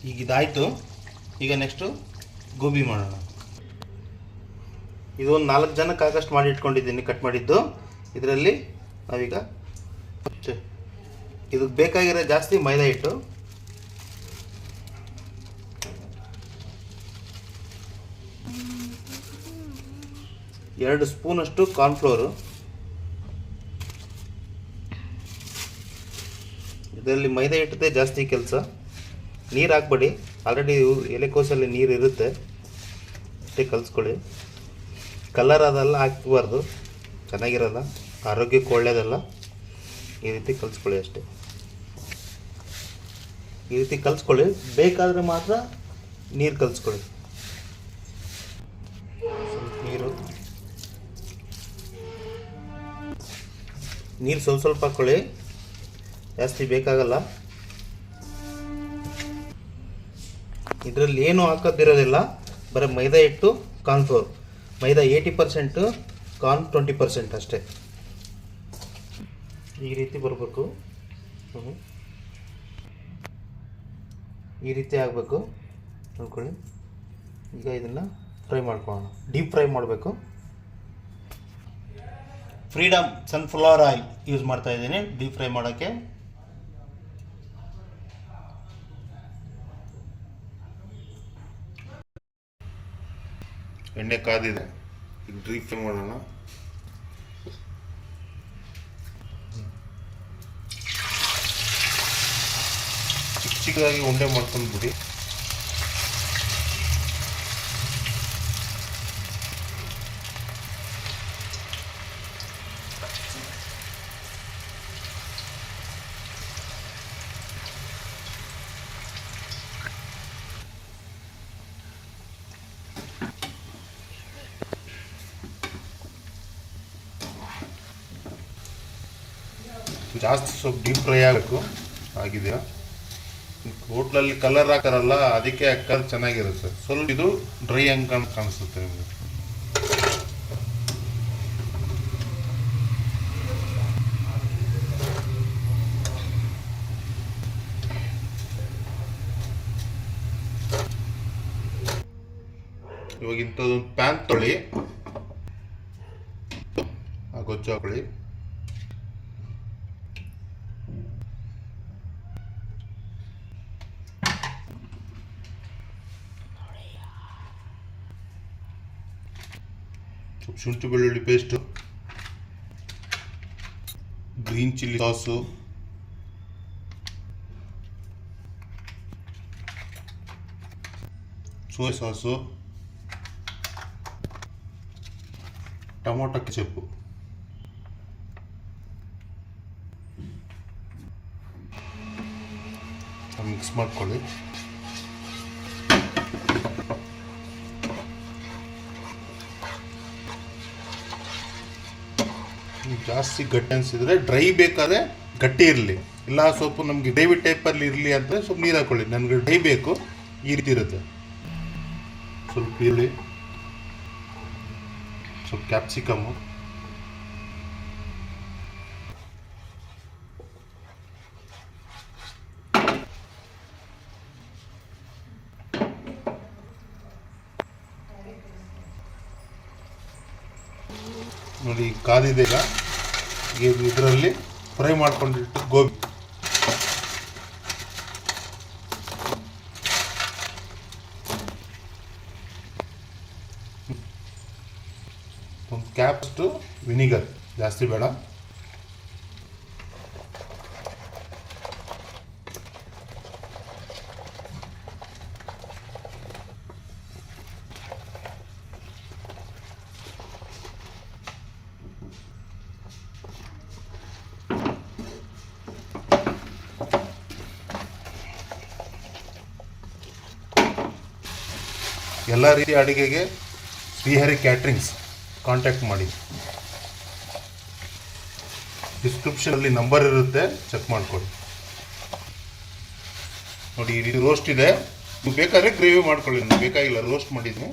ಈಗ ಇದಾಯಿತು. ಈಗ ನೆಕ್ಸ್ಟು ಗೋಬಿ ಮಾಡೋಣ. ಇದು ಒಂದು 4 ಜನಕ್ಕೆ ಆಗಷ್ಟು ಮಾಡಿ ಇಟ್ಕೊಂಡಿದ್ದೀನಿ, ಕಟ್ ಮಾಡಿದ್ದು. ಇದರಲ್ಲಿ ನಾವೀಗ ಇದಕ್ಕೆ ಬೇಕಾಗಿರೋ ಜಾಸ್ತಿ ಮೈದಾ ಹಿಟ್ಟು, ಎರಡು ಸ್ಪೂನಷ್ಟು ಕಾರ್ನ್ಫ್ಲೋರು, ಇದರಲ್ಲಿ ಮೈದಾ ಹಿಟ್ಟದೆ ಜಾಸ್ತಿ ಕೆಲಸ. ನೀರು ಹಾಕ್ಬೇಡಿ, ಆಲ್ರೆಡಿ ಎಲೆಕೋಸಲ್ಲಿ ನೀರು ಇರುತ್ತೆ, ಅಷ್ಟೇ ಕಲಿಸ್ಕೊಳ್ಳಿ. ಕಲರ್ ಅದೆಲ್ಲ ಹಾಕಬಾರ್ದು, ಚೆನ್ನಾಗಿರಲ್ಲ, ಆರೋಗ್ಯಕ್ಕೆ ಒಳ್ಳೆಯದಲ್ಲ. ಈ ರೀತಿ ಕಲಿಸ್ಕೊಳ್ಳಿ ಅಷ್ಟೇ. ಈ ರೀತಿ ಕಲಿಸ್ಕೊಳ್ಳಿ, ಬೇಕಾದರೆ ಮಾತ್ರ ನೀರು ಕಲಿಸ್ಕೊಳ್ಳಿ. ನೀರು ಸ್ವಲ್ಪ ಹಾಕ್ಕೊಳ್ಳಿ, ಜಾಸ್ತಿ ಬೇಕಾಗಲ್ಲ. ಇದರಲ್ಲಿ ಏನು ಹಾಕೋದಿರೋದಿಲ್ಲ, ಬರೀ ಮೈದಾ ಹಿಟ್ಟು, ಕಾರ್ನ್ಫ್ಲೋರ್. ಮೈದಾ 80%, ಕಾರ್ನ್ 20% ಅಷ್ಟೇ. ಈ ರೀತಿ ಬರಬೇಕು, ಈ ರೀತಿ ಆಗಬೇಕು ನೋಡ್ಕೊಳ್ಳಿ. ಈಗ ಇದನ್ನು ಫ್ರೈ ಮಾಡ್ಕೊಳ್ಳೋಣ, ಡೀಪ್ ಫ್ರೈ ಮಾಡಬೇಕು. ಫ್ರೀಡಮ್ ಸನ್ಫ್ಲವರ್ ಆಯಿಲ್ ಯೂಸ್ ಮಾಡ್ತಾ ಇದ್ದೀನಿ ಡೀಪ್ ಫ್ರೈ ಮಾಡೋಕ್ಕೆ. ಎಣ್ಣೆ ಕಾದಿದೆ, ಈಗ ಡೀಪ್ ಫ್ರೈ ಮಾಡೋಣ. ಚಿಕ್ಕ ಚಿಕ್ಕದಾಗಿ ಉಂಡೆ ಮಾಡ್ಕೊಂಡ್ಬಿಡಿ. ಜಾಸ್ತಿ ಸ್ವಲ್ಪ ಡೀಪ್ ಫ್ರೈ ಆಗಬೇಕು. ಆಗಿದೆಯಾ? ಹೋಟ್ಲಲ್ಲಿ ಕಲರ್ ಹಾಕಾರಲ್ಲ, ಅದಕ್ಕೆ ಕಲರ್ ಚೆನ್ನಾಗಿರುತ್ತೆ. ಸ್ವಲ್ಪ ಇದು ಡ್ರೈ ಹಂಗೆ ಕಾಣಿಸುತ್ತೆ ನಿಮಗೆ. ಇವಾಗ ಇಂಥದ್ದೊಂದು ಪ್ಯಾನ್ ತೊಳಿ, ಗೊಜ್ಜು ಹಾಕೊಳ್ಳಿ. ಶುಂಠಿ ಬೆಳ್ಳುಳ್ಳಿ paste, green chilli sauce, soya sauce, tomato ketchup, mix ಮಾಡ್ಕೊಳ್ಳಿ. ಜಾಸ್ತಿ ಗಟ್ಟಿ ಅನಿಸಿದ್ರೆ ಡ್ರೈ ಬೇಕಾದ್ರೆ ಗಟ್ಟಿ ಇರಲಿ, ಇಲ್ಲ ಸ್ವಲ್ಪ ನಮಗೆ ಗ್ರೇವಿ ಟೈಪಲ್ಲಿ ಇರಲಿ ಅಂದರೆ ಸ್ವಲ್ಪ ನೀರು ಹಾಕೊಳ್ಳಿ. ನನಗೆ ಡ್ರೈ ಬೇಕು, ಈ ರೀತಿ ಇರುತ್ತೆ. ಸ್ವಲ್ಪ ಈರುಳ್ಳಿ, ಸ್ವಲ್ಪ ಕ್ಯಾಪ್ಸಿಕಮ್ಮು, ನೋಡಿ ಕಾದಿದೆ. ಈಗ ಇದರಲ್ಲಿ ಫ್ರೈ ಮಾಡ್ಕೊಂಡಿಟ್ಟು ಗೋಬಿ, ಒಂದು ಕ್ಯಾಪಷ್ಟು ವಿನಿಗರ್, ಜಾಸ್ತಿ ಬೇಡ. ಎಲ್ಲ ರೀತಿಯ ಅಡುಗೆಗೆ ಶ್ರೀಹರಿ ಕ್ಯಾಟ್ರಿಂಗ್ಸ್ ಕಾಂಟ್ಯಾಕ್ಟ್ ಮಾಡಿ. ಡಿಸ್ಕ್ರಿಪ್ಷನಲ್ಲಿ ನಂಬರ್ ಇರುತ್ತೆ, ಚೆಕ್ ಮಾಡ್ಕೊಳ್ಳಿ. ನೋಡಿ, ಇದು ರೋಸ್ಟ್ ಇದೆ, ನೀವು ಬೇಕಾದ್ರೆ ಗ್ರೇವಿ ಮಾಡ್ಕೊಳ್ಳಿ, ನನಗೆ ಬೇಕಾಗಿಲ್ಲ, ರೋಸ್ಟ್ ಮಾಡಿದ್ದೀನಿ.